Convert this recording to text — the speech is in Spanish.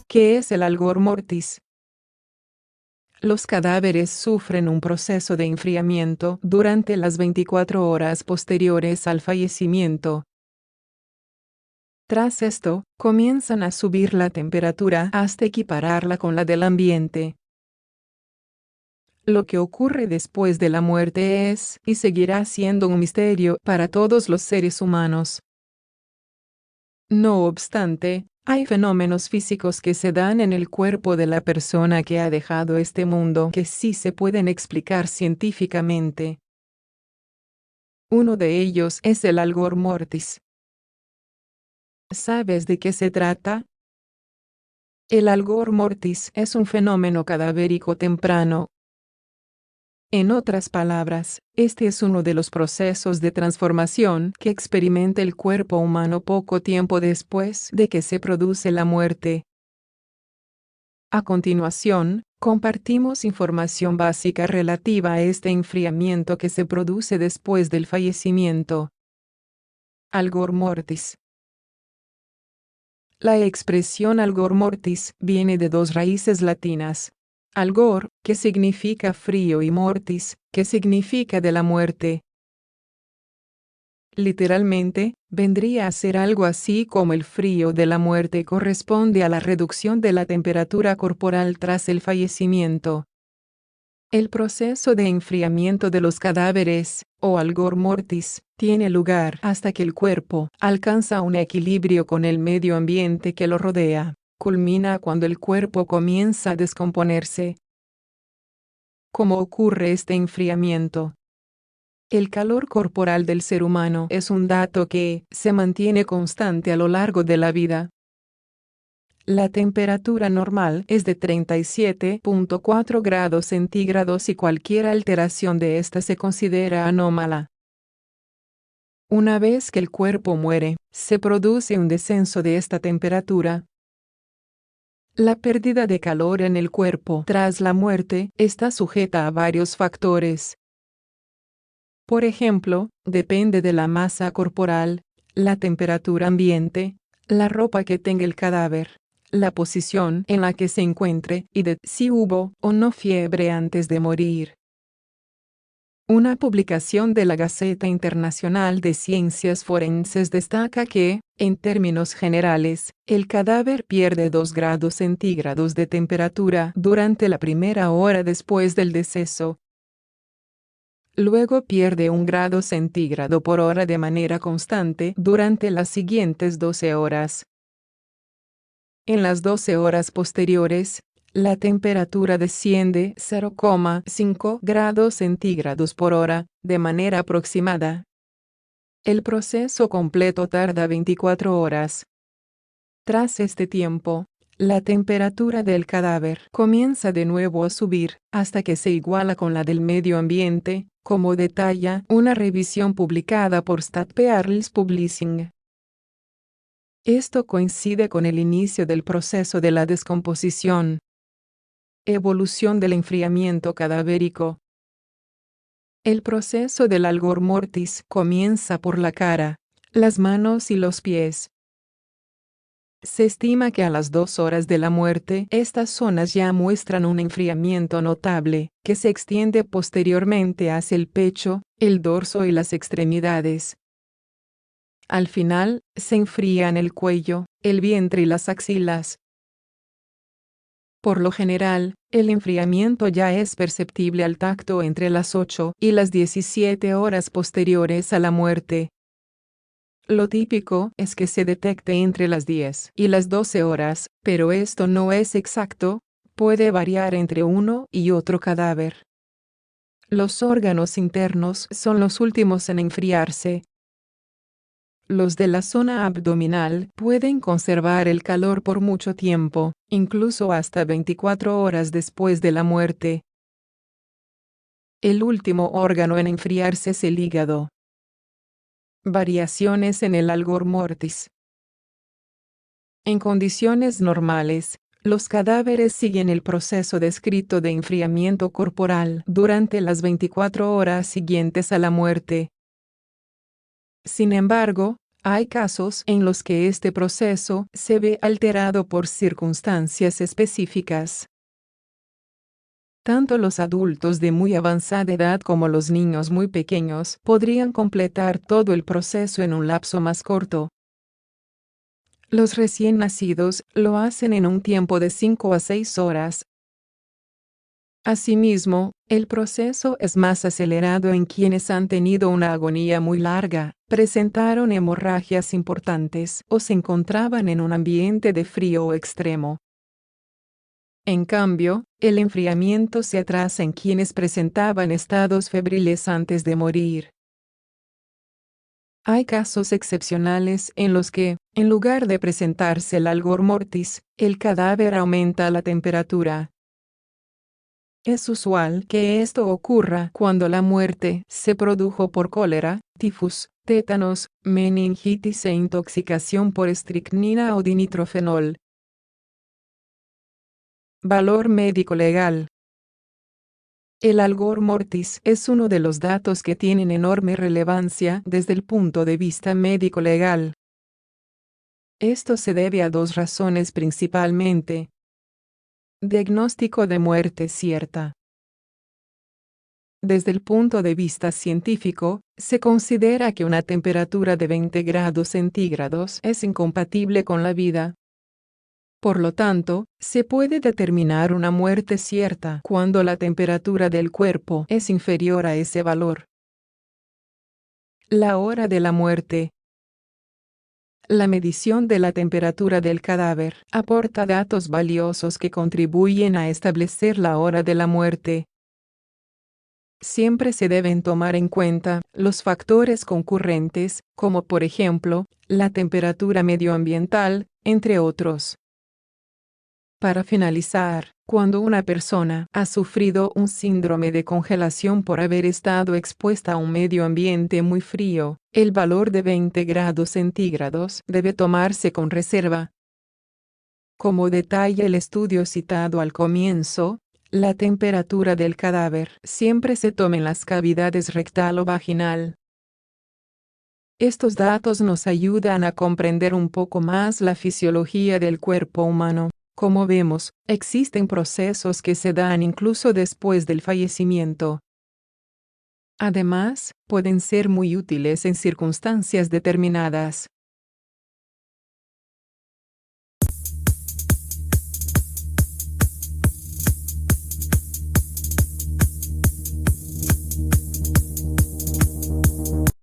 ¿Qué es el algor mortis? Los cadáveres sufren un proceso de enfriamiento durante las 24 horas posteriores al fallecimiento. Tras esto, comienzan a subir la temperatura hasta equipararla con la del ambiente. Lo que ocurre después de la muerte es, y seguirá siendo un misterio para todos los seres humanos. No obstante, hay fenómenos físicos que se dan en el cuerpo de la persona que ha dejado este mundo que sí se pueden explicar científicamente. Uno de ellos es el algor mortis. ¿Sabes de qué se trata? El algor mortis es un fenómeno cadavérico temprano. En otras palabras, este es uno de los procesos de transformación que experimenta el cuerpo humano poco tiempo después de que se produce la muerte. A continuación, compartimos información básica relativa a este enfriamiento que se produce después del fallecimiento. Algor mortis. La expresión algor mortis viene de dos raíces latinas. Algor, que significa frío, y mortis, que significa de la muerte. Literalmente, vendría a ser algo así como el frío de la muerte corresponde a la reducción de la temperatura corporal tras el fallecimiento. El proceso de enfriamiento de los cadáveres, o algor mortis, tiene lugar hasta que el cuerpo alcanza un equilibrio con el medio ambiente que lo rodea. Culmina cuando el cuerpo comienza a descomponerse. ¿Cómo ocurre este enfriamiento? El calor corporal del ser humano es un dato que se mantiene constante a lo largo de la vida. La temperatura normal es de 37.4 grados centígrados y cualquier alteración de esta se considera anómala. Una vez que el cuerpo muere, se produce un descenso de esta temperatura. La pérdida de calor en el cuerpo tras la muerte está sujeta a varios factores. Por ejemplo, depende de la masa corporal, la temperatura ambiente, la ropa que tenga el cadáver, la posición en la que se encuentre y de si hubo o no fiebre antes de morir. Una publicación de la Gaceta Internacional de Ciencias Forenses destaca que, en términos generales, el cadáver pierde 2 grados centígrados de temperatura durante la primera hora después del deceso. Luego pierde 1 grado centígrado por hora de manera constante durante las siguientes 12 horas. En las 12 horas posteriores, la temperatura desciende 0,5 grados centígrados por hora, de manera aproximada. El proceso completo tarda 24 horas. Tras este tiempo, la temperatura del cadáver comienza de nuevo a subir, hasta que se iguala con la del medio ambiente, como detalla una revisión publicada por Stadtbearls Publishing. Esto coincide con el inicio del proceso de la descomposición. Evolución del enfriamiento cadavérico. El proceso del algor mortis comienza por la cara, las manos y los pies. Se estima que a las 2 horas de la muerte estas zonas ya muestran un enfriamiento notable, que se extiende posteriormente hacia el pecho, el dorso y las extremidades. Al final, se enfrían el cuello, el vientre y las axilas. Por lo general, el enfriamiento ya es perceptible al tacto entre las 8 y las 17 horas posteriores a la muerte. Lo típico es que se detecte entre las 10 y las 12 horas, pero esto no es exacto, puede variar entre uno y otro cadáver. Los órganos internos son los últimos en enfriarse. Los de la zona abdominal pueden conservar el calor por mucho tiempo, incluso hasta 24 horas después de la muerte. El último órgano en enfriarse es el hígado. Variaciones en el algor mortis. En condiciones normales, Los cadáveres siguen el proceso descrito de enfriamiento corporal durante las 24 horas siguientes a la muerte. Sin embargo, hay casos en los que este proceso se ve alterado por circunstancias específicas. Tanto los adultos de muy avanzada edad como los niños muy pequeños podrían completar todo el proceso en un lapso más corto. Los recién nacidos lo hacen en un tiempo de 5 a 6 horas. Asimismo, el proceso es más acelerado en quienes han tenido una agonía muy larga, presentaron hemorragias importantes o se encontraban en un ambiente de frío extremo. En cambio, el enfriamiento se atrasa en quienes presentaban estados febriles antes de morir. Hay casos excepcionales en los que, en lugar de presentarse el algor mortis, el cadáver aumenta la temperatura. Es usual que esto ocurra cuando la muerte se produjo por cólera, tifus, tétanos, meningitis e intoxicación por estricnina o dinitrofenol. Valor médico legal. El algor mortis es uno de los datos que tienen enorme relevancia desde el punto de vista médico-legal. Esto se debe a dos razones principalmente. Diagnóstico de muerte cierta. Desde el punto de vista científico, se considera que una temperatura de 20 grados centígrados es incompatible con la vida. Por lo tanto, se puede determinar una muerte cierta cuando la temperatura del cuerpo es inferior a ese valor. La hora de la muerte. La medición de la temperatura del cadáver aporta datos valiosos que contribuyen a establecer la hora de la muerte. Siempre se deben tomar en cuenta los factores concurrentes, como por ejemplo, la temperatura medioambiental, entre otros. Para finalizar, cuando una persona ha sufrido un síndrome de congelación por haber estado expuesta a un medio ambiente muy frío, el valor de 20 grados centígrados debe tomarse con reserva. Como detalla el estudio citado al comienzo, la temperatura del cadáver siempre se toma en las cavidades rectal o vaginal. Estos datos nos ayudan a comprender un poco más la fisiología del cuerpo humano. Como vemos, existen procesos que se dan incluso después del fallecimiento. Además, pueden ser muy útiles en circunstancias determinadas.